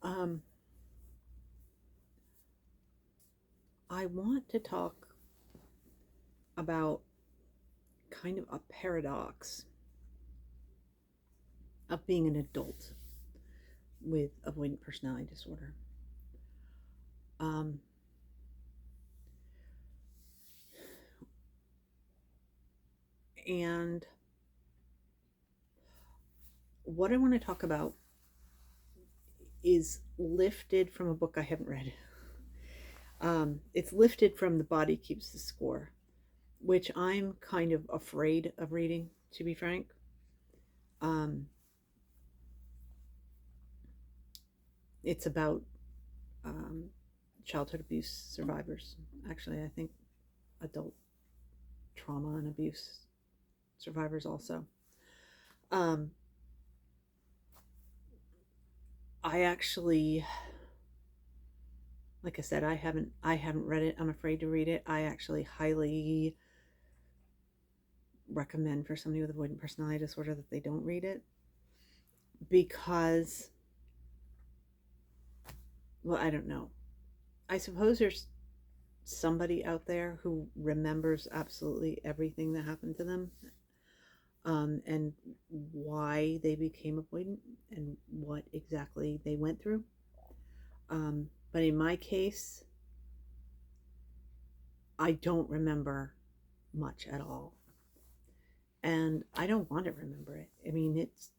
Um, I want to talk about kind of a paradox of being an adult with avoidant personality disorder. Um, and what I want to talk about is lifted from a book I haven't read. It's lifted from The Body Keeps the Score, which I'm kind of afraid of reading, to be frank. Um, it's about um, childhood abuse survivors. Actually, I think adult trauma and abuse survivors also. Um, I actually, like I said, I haven't read it. I'm afraid to read it. I actually highly recommend for somebody with avoidant personality disorder that they don't read it because, well, I don't know. I suppose there's somebody out there who remembers absolutely everything that happened to them, and why they became avoidant and what exactly they went through. But in my case, I don't remember much at all. And I don't want to remember it. I mean, it's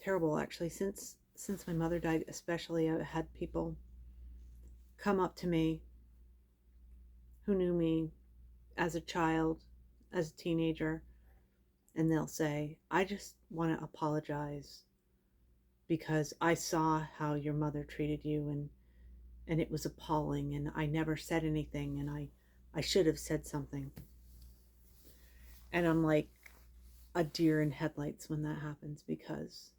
terrible actually. Since my mother died, especially, I've had people come up to me who knew me as a child, as a teenager, and they'll say, "I just want to apologize because I saw how your mother treated you, and it was appalling, and I never said anything, and I should have said something." And I'm like a deer in headlights when that happens, because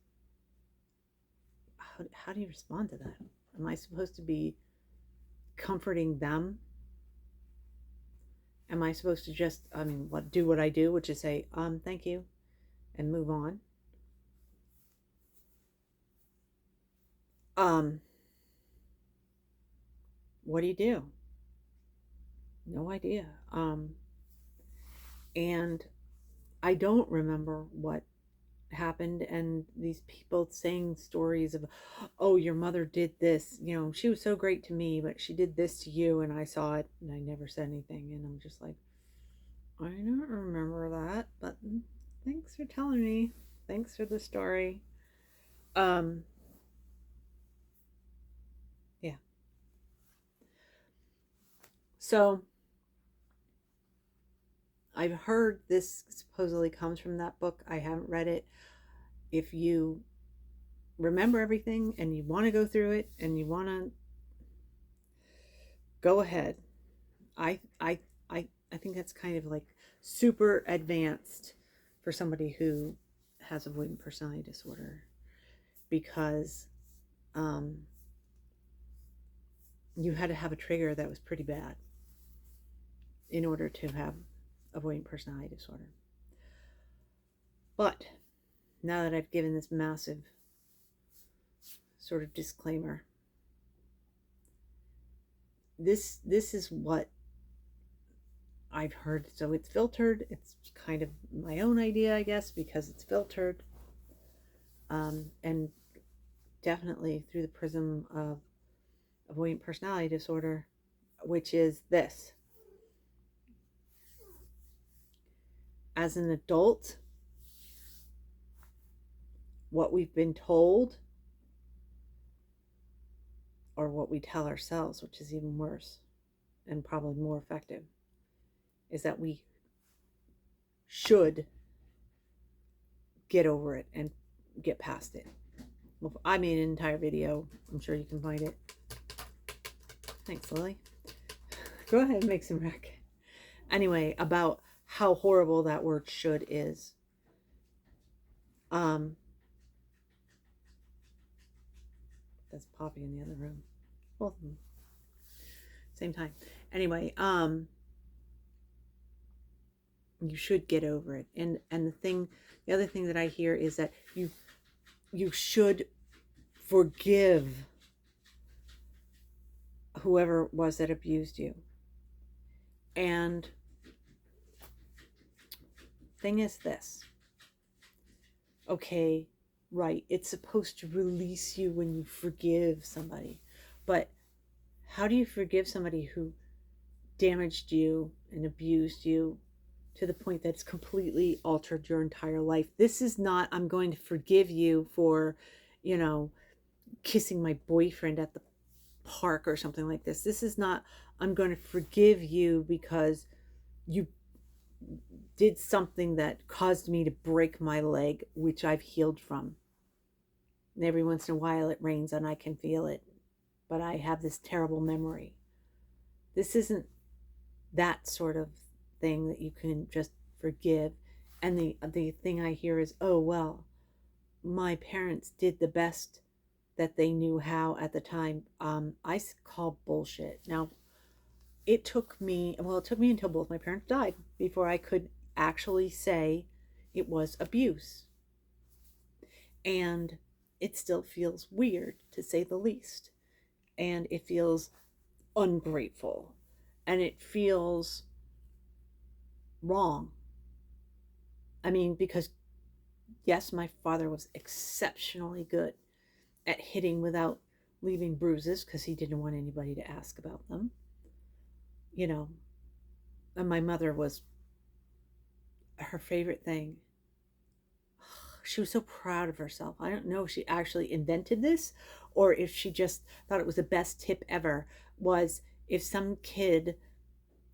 how do you respond to that? Am I supposed to be comforting them? Am I supposed to just, I mean, do what I do, which is say, thank you, and move on? Um, what do you do? No idea. And I don't remember what happened, and these people saying stories of, oh, your mother did this, she was so great to me, but she did this to you, and I saw it and I never said anything. And I'm just like, I don't remember that, but thanks for telling me. Thanks for the story. Um, yeah. So I've heard this supposedly comes from that book. I haven't read it. If you remember everything and you want to go through it and you want to go ahead, I I I think that's kind of like super advanced for somebody who has avoidant personality disorder, because um, you had to have a trigger that was pretty bad in order to have avoidant personality disorder. But now that I've given this massive sort of disclaimer, this is what I've heard. So it's filtered. It's kind of my own idea, I guess, because it's filtered, and definitely through the prism of avoidant personality disorder, which is this: as an adult, what we've been told, or what we tell ourselves, which is even worse and probably more effective, is that we should get over it and get past it. Well, I made an entire video. I'm sure you can find it. Thanks, Lily. Go ahead and make some wreck. Anyway, about how horrible that word should is. Um, that's Poppy in the other room. Both of them. Same time. Anyway, you should get over it. And the other thing that I hear is that you should forgive whoever it was that abused you. And thing is this, okay, right, it's supposed to release you when you forgive somebody, but how do you forgive somebody who damaged you and abused you to the point that's completely altered your entire life? This is not, I'm going to forgive you for, you know, kissing my boyfriend at the park or something like this. This is not, I'm going to forgive you because you did something that caused me to break my leg, which I've healed from. And every once in a while it rains and I can feel it, but I have this terrible memory. This isn't that sort of thing that you can just forgive. And the thing I hear is, oh, well, my parents did the best that they knew how at the time. I call bullshit. Now, it took me until both my parents died before I could actually say it was abuse. And it still feels weird, to say the least. And it feels ungrateful. And it feels wrong. I mean, because yes, my father was exceptionally good at hitting without leaving bruises because he didn't want anybody to ask about them. You know, and my mother was, her favorite thing, she was so proud of herself. I don't know if she actually invented this or if she just thought it was the best tip ever, was if some kid,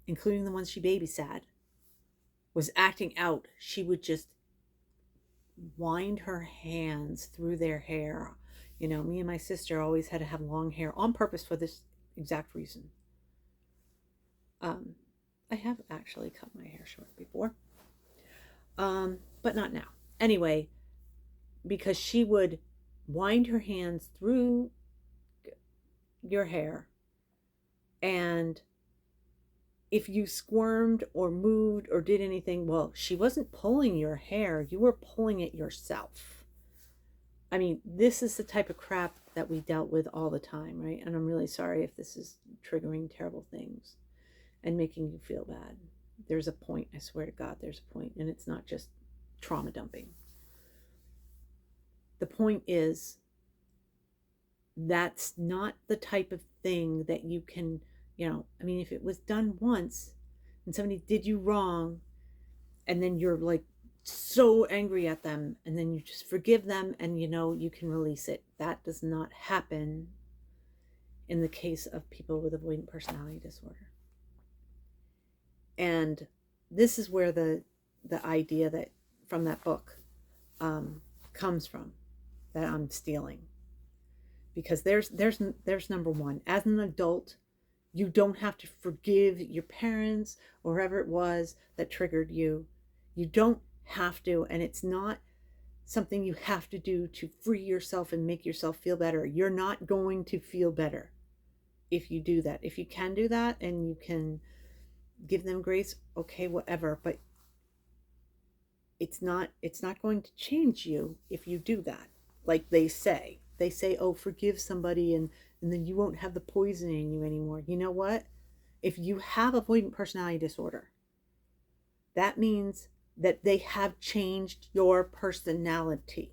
including the ones she babysat, was acting out, she would just wind her hands through their hair. You know, me and my sister always had to have long hair on purpose for this exact reason. I have actually cut my hair short before, but not now. Anyway, because she would wind her hands through your hair, and if you squirmed or moved or did anything, well, she wasn't pulling your hair, you were pulling it yourself. I mean, this is the type of crap that we dealt with all the time, right? And I'm really sorry if this is triggering terrible things and making you feel bad. There's a point, I swear to God, there's a point, and it's not just trauma dumping. The point is, that's not the type of thing that you can, you know, I mean, if it was done once and somebody did you wrong, and then you're like so angry at them, and then you just forgive them and you know you can release it. That does not happen in the case of people with avoidant personality disorder. And this is where the idea that from that book comes from, that I'm stealing. Because there's number one. As an adult, you don't have to forgive your parents or whoever it was that triggered you. You don't have to, and it's not something you have to do to free yourself and make yourself feel better. You're not going to feel better if you do that. If you can do that and you can give them grace, okay, whatever, but it's not going to change you if you do that. Like they say, oh, forgive somebody and then you won't have the poison in you anymore. You know what? If you have avoidant personality disorder, that means that they have changed your personality.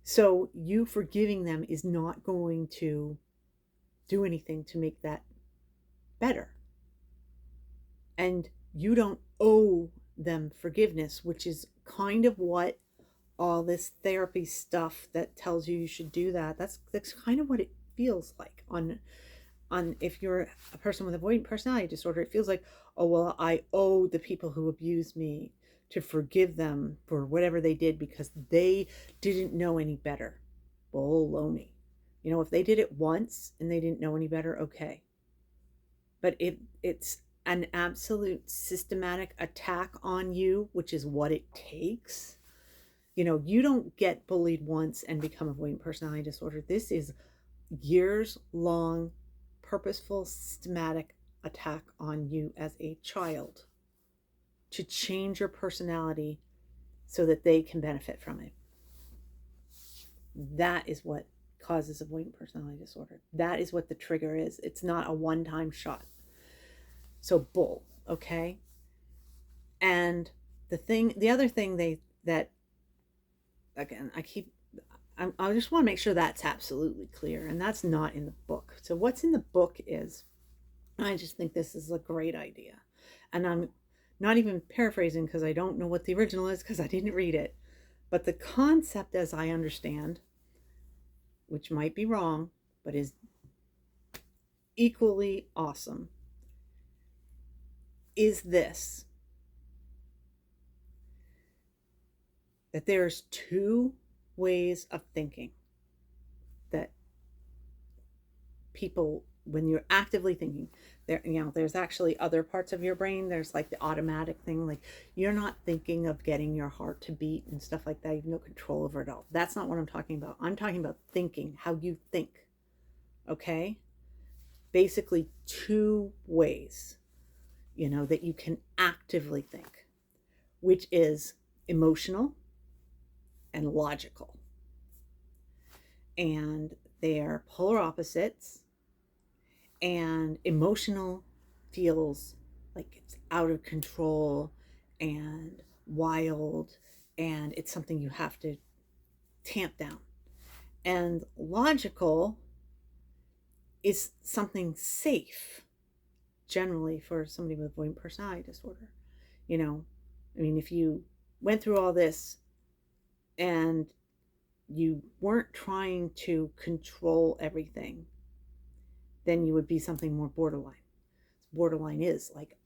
So you forgiving them is not going to do anything to make that better. And you don't owe them forgiveness, which is kind of what all this therapy stuff that tells you should do that. That's kind of what it feels like on if you're a person with avoidant personality disorder. It feels like, oh, well, I owe the people who abused me to forgive them for whatever they did because they didn't know any better. Baloney. You know, if they did it once and they didn't know any better, okay. But if it's an absolute systematic attack on you, which is what it takes, you know, you don't get bullied once and become avoidant personality disorder. This is years long, purposeful, systematic attack on you as a child to change your personality so that they can benefit from it. That is what causes avoidant personality disorder. That is what the trigger is. It's not a one-time shot. So bull, okay? And the other thing that again, I just want to make sure that's absolutely clear, and that's not in the book. So what's in the book is, I just think this is a great idea, and I'm not even paraphrasing because I don't know what the original is because I didn't read it, but the concept, as I understand, which might be wrong, but is equally awesome, is this: that there's two ways of thinking that people, when you're actively thinking, there's actually other parts of your brain. There's like the automatic thing, like you're not thinking of getting your heart to beat and stuff like that. You have no control over it all. That's not what I'm talking about. I'm talking about thinking, how you think. Okay? Basically two ways, that you can actively think, which is emotional and logical. And they are polar opposites. And emotional feels like it's out of control and wild, and it's something you have to tamp down. And logical is something safe, generally, for somebody with avoidant personality disorder. If you went through all this and you weren't trying to control everything, then you would be something more borderline. Borderline is like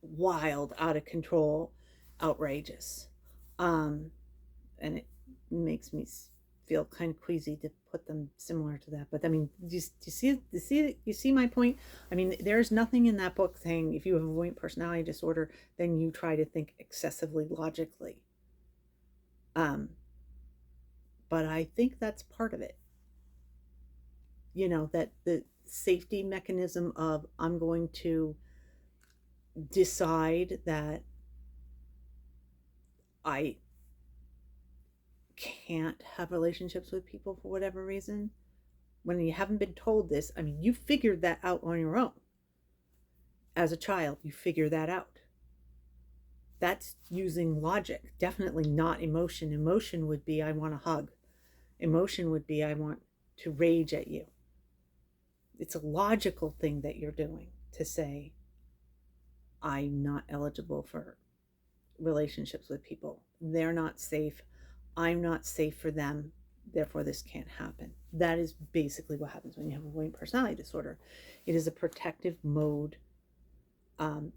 wild, out of control, outrageous. And it makes me feel kind of queasy to put them similar to that. But I mean, you see my point? I mean, there's nothing in that book saying if you have avoidant personality disorder, then you try to think excessively logically. But I think that's part of it. That the safety mechanism of, I'm going to decide that I can't have relationships with people for whatever reason. When you haven't been told this, I mean, you figured that out on your own. As a child, you figure that out. That's using logic, definitely not emotion. Emotion would be, I want a hug. Emotion would be, I want to rage at you. It's a logical thing that you're doing to say, I'm not eligible for relationships with people. They're not safe. I'm not safe for them. Therefore, this can't happen. That is basically what happens when you have avoidant personality disorder. It is a protective mode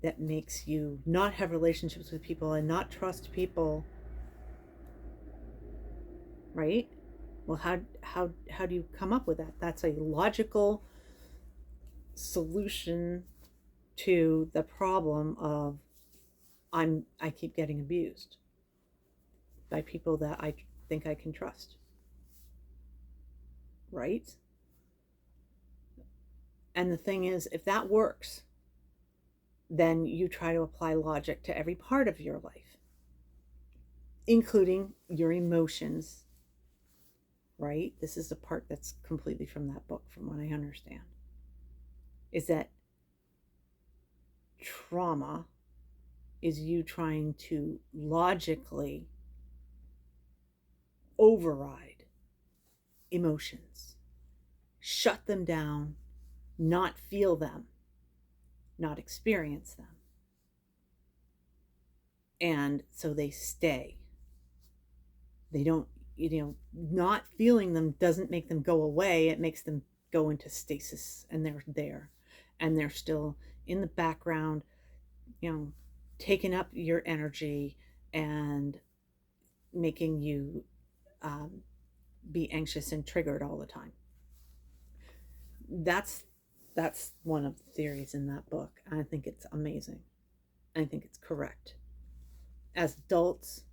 that makes you not have relationships with people and not trust people. Right? Well, how do you come up with that? That's a logical solution to the problem of, I keep getting abused by people that I think I can trust. Right? And the thing is, if that works, then you try to apply logic to every part of your life, including your emotions. Right? This is the part that's completely from that book, from what I understand, is that trauma is you trying to logically override emotions, shut them down, not feel them, not experience them. And so they stay. They don't, not feeling them doesn't make them go away. It makes them go into stasis, and they're there, and they're still in the background, taking up your energy and making you be anxious and triggered all the time. That's one of the theories in that book. I think it's amazing. I think it's correct. As adults,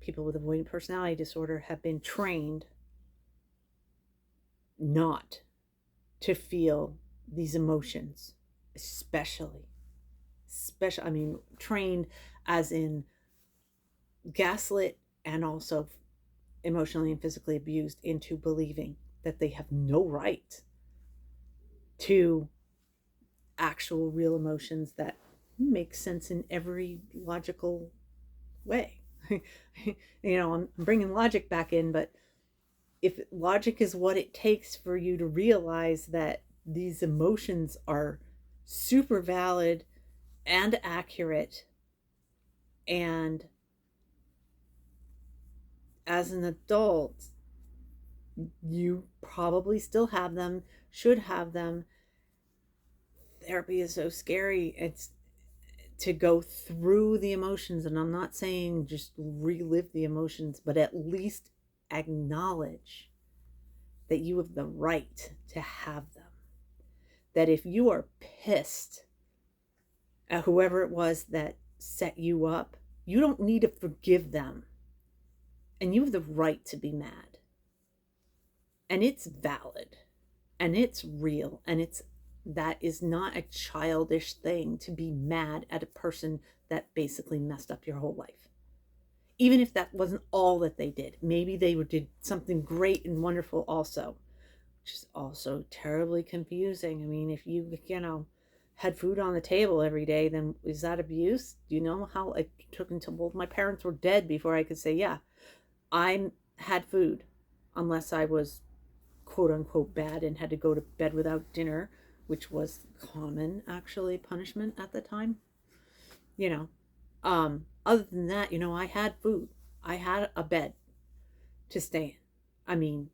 people with avoidant personality disorder have been trained not to feel these emotions, especially, I mean, trained as in gaslit and also emotionally and physically abused into believing that they have no right to actual real emotions that make sense in every logical way. I'm bringing logic back in, but if logic is what it takes for you to realize that these emotions are super valid and accurate, and as an adult, you probably still have them, should have them. Therapy is so scary. It's to go through the emotions, and I'm not saying just relive the emotions, but at least acknowledge that you have the right to have them. That if you are pissed at whoever it was that set you up, you don't need to forgive them. And you have the right to be mad. And it's valid. And it's real. And that is not a childish thing to be mad at a person that basically messed up your whole life. Even if that wasn't all that they did. Maybe they did something great and wonderful also, which is also terribly confusing. I mean, if you had food on the table every day, then is that abuse? Do you know how it took until both my parents were dead before I could say, yeah, I had food, unless I was quote unquote bad and had to go to bed without dinner, which was common actually punishment at the time. You know, other than that, I had food. I had a bed to stay in. I mean,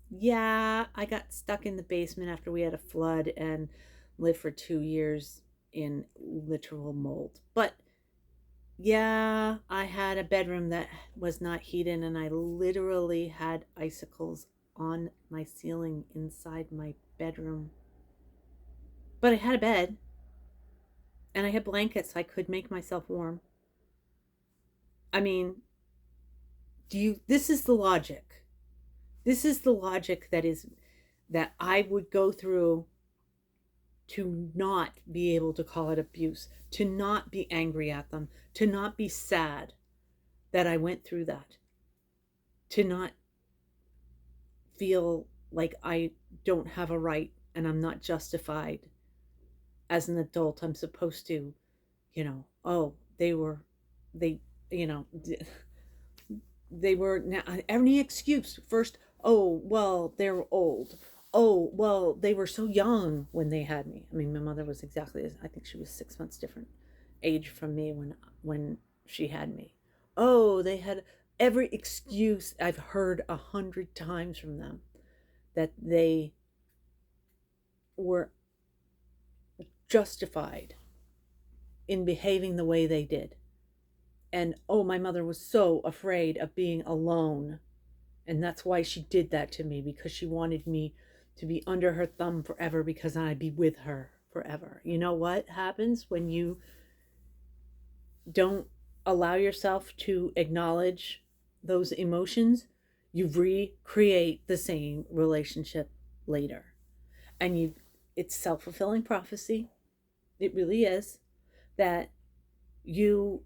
yeah, I got stuck in the basement after we had a flood and lived for 2 years in literal mold. But yeah, I had a bedroom that was not heated, and I literally had icicles on my ceiling inside my bedroom. But I had a bed and I had blankets. I could make myself warm. I mean, this is the logic. This is the logic that I would go through to not be able to call it abuse, to not be angry at them, to not be sad that I went through that, to not feel like I don't have a right and I'm not justified. As an adult, I'm supposed to, oh, they, you know, they were now any excuse. First, oh, well, they're old. Oh, well, they were so young when they had me. I mean, my mother was exactly, I think she was 6 months different age from me when she had me. Oh, they had every excuse I've heard 100 times from them, that they were justified in behaving the way they did. And oh, my mother was so afraid of being alone. And that's why she did that to me, because she wanted me to be under her thumb forever, because I'd be with her forever. You know what happens when you don't allow yourself to acknowledge those emotions? You recreate the same relationship later. And it's self-fulfilling prophecy. It really is. That you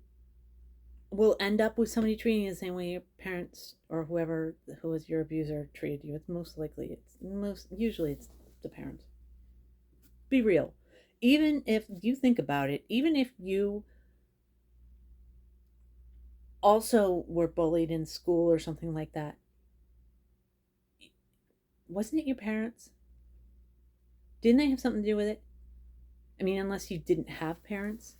will end up with somebody treating you the same way your parents or who was your abuser treated you. Usually it's the parents. Be real. Even if you think about it, even if you also were bullied in school or something like that, wasn't it your parents? Didn't they have something to do with it? I mean, unless you didn't have parents.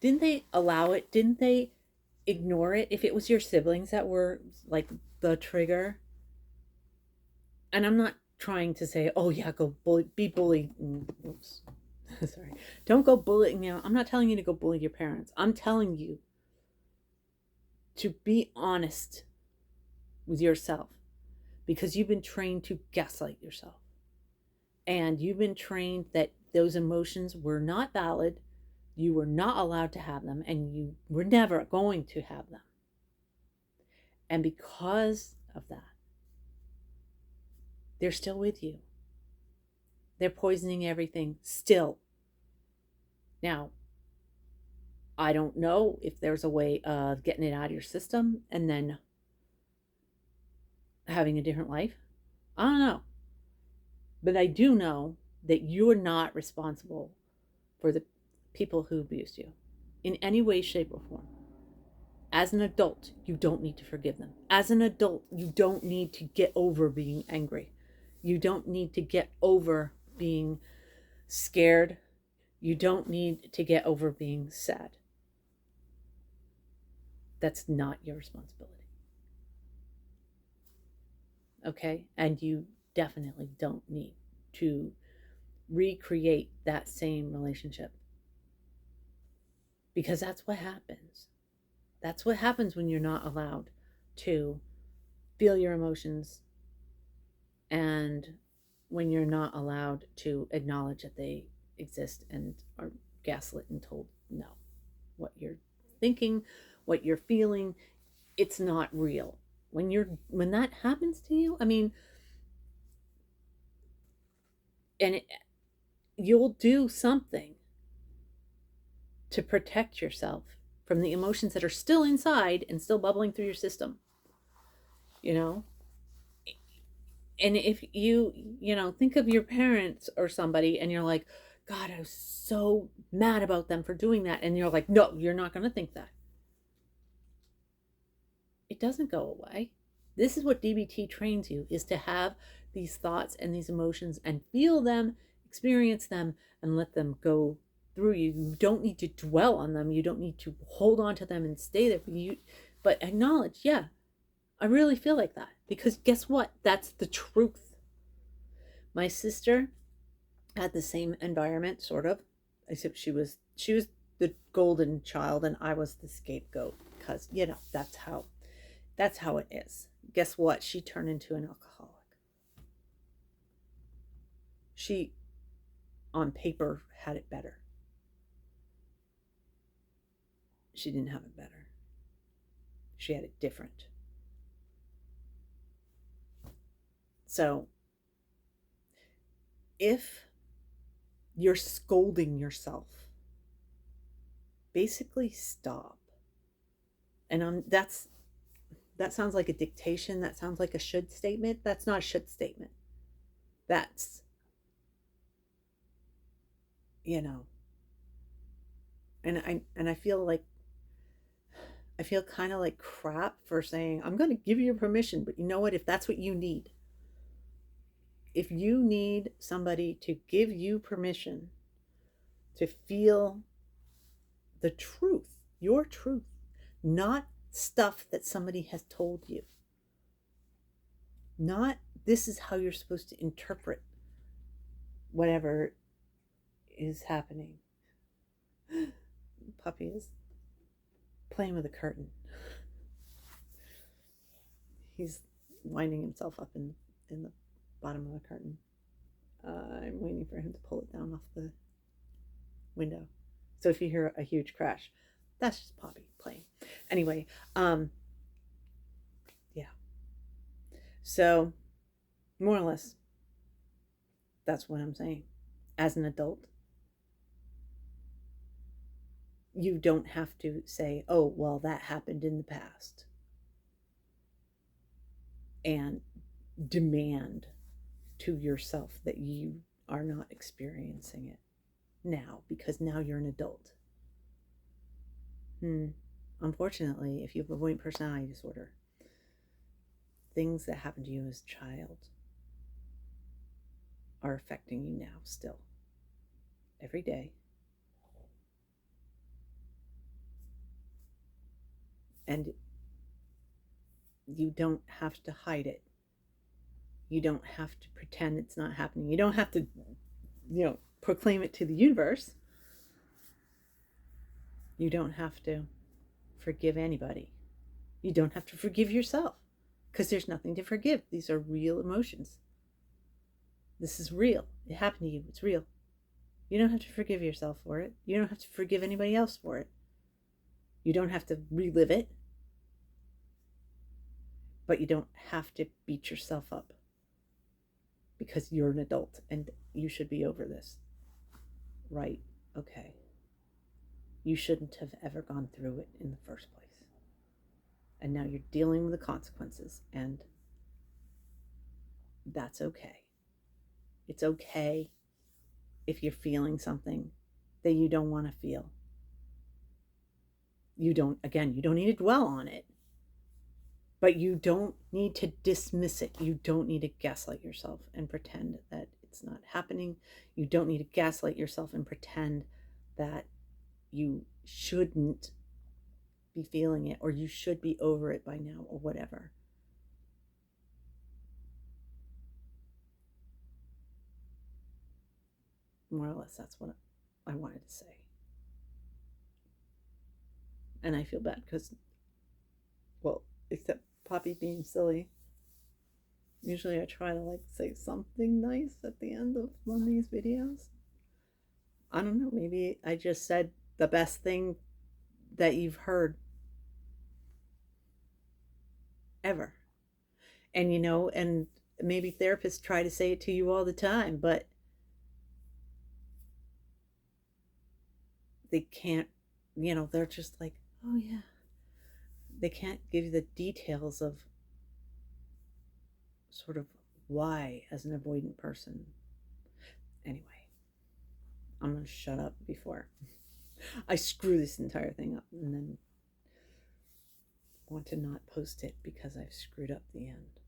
Didn't they allow it? Didn't they ignore it if it was your siblings that were like the trigger? And I'm not trying to say, oh yeah, go be bullied. Oops. Sorry. Don't go bullying. I'm not telling you to go bully your parents. I'm telling you to be honest with yourself, because you've been trained to gaslight yourself. And you've been trained that those emotions were not valid. You were not allowed to have them, and you were never going to have them. And because of that, they're still with you. They're poisoning everything still. Now, I don't know if there's a way of getting it out of your system and then having a different life? I don't know. But I do know that you're not responsible for the people who abused you in any way, shape, or form. As an adult, you don't need to forgive them. As an adult, you don't need to get over being angry. You don't need to get over being scared. You don't need to get over being sad. That's not your responsibility. Okay? And you definitely don't need to recreate that same relationship because that's what happens. That's what happens when you're not allowed to feel your emotions and when you're not allowed to acknowledge that they exist and are gaslit and told no. What you're thinking, what you're feeling, it's not real. When that happens to you, I mean, and you'll do something to protect yourself from the emotions that are still inside and still bubbling through your system, you know? And if think of your parents or somebody and you're like, God, I was so mad about them for doing that. And you're like, no, you're not going to think that. It doesn't go away. This is what DBT trains you, is to have these thoughts and these emotions and feel them, experience them, and let them go through you. You don't need to dwell on them. You don't need to hold on to them and stay there. But acknowledge, yeah, I really feel like that. Because guess what? That's the truth. My sister had the same environment, sort of, except she was the golden child and I was the scapegoat because that's how it is. Guess what? She turned into an alcoholic. She, on paper, had it better. She didn't have it better. She had it different. So, if you're scolding yourself, basically stop. And that sounds like a dictation. That sounds like a should statement. That's not a should statement. That's, you know, and I feel kind of like crap for saying, I'm going to give you permission, but you know what? If that's what you need, if you need somebody to give you permission to feel the truth, your truth, not stuff that somebody has told you, not this is how you're supposed to interpret whatever is happening. Puppy is playing with a curtain. He's winding himself up in the bottom of the curtain. I'm waiting for him to pull it down off the window. So if you hear a huge crash, that's just Poppy playing. Anyway, yeah. So more or less, that's what I'm saying. As an adult, you don't have to say, oh, well, that happened in the past, and demand to yourself that you are not experiencing it now because now you're an adult. Unfortunately, if you have avoidant personality disorder, things that happened to you as a child are affecting you now still, every day. And you don't have to hide it. You don't have to pretend it's not happening. You don't have to, proclaim it to the universe. You don't have to forgive anybody. You don't have to forgive yourself because there's nothing to forgive. These are real emotions. This is real. It happened to you. It's real. You don't have to forgive yourself for it. You don't have to forgive anybody else for it. You don't have to relive it. But you don't have to beat yourself up because you're an adult and you should be over this. Right? Okay. You shouldn't have ever gone through it in the first place. And now you're dealing with the consequences. And That's okay. It's okay if you're feeling something that you don't want to feel. You don't, again, you don't need to dwell on it, but you don't need to dismiss it. You don't need to gaslight yourself and pretend that it's not happening. You don't need to gaslight yourself and pretend that you shouldn't be feeling it or you should be over it by now or whatever. More or less, that's what I wanted to say. And I feel bad because, well, except Poppy being silly, usually I try to like say something nice at the end of one of these videos. I don't know, maybe I just said the best thing that you've heard ever. And and maybe therapists try to say it to you all the time, but they can't, they're just like, oh yeah. They can't give you the details of sort of why as an avoidant person. Anyway, I'm going to shut up before I screw this entire thing up and then want to not post it because I've screwed up the end.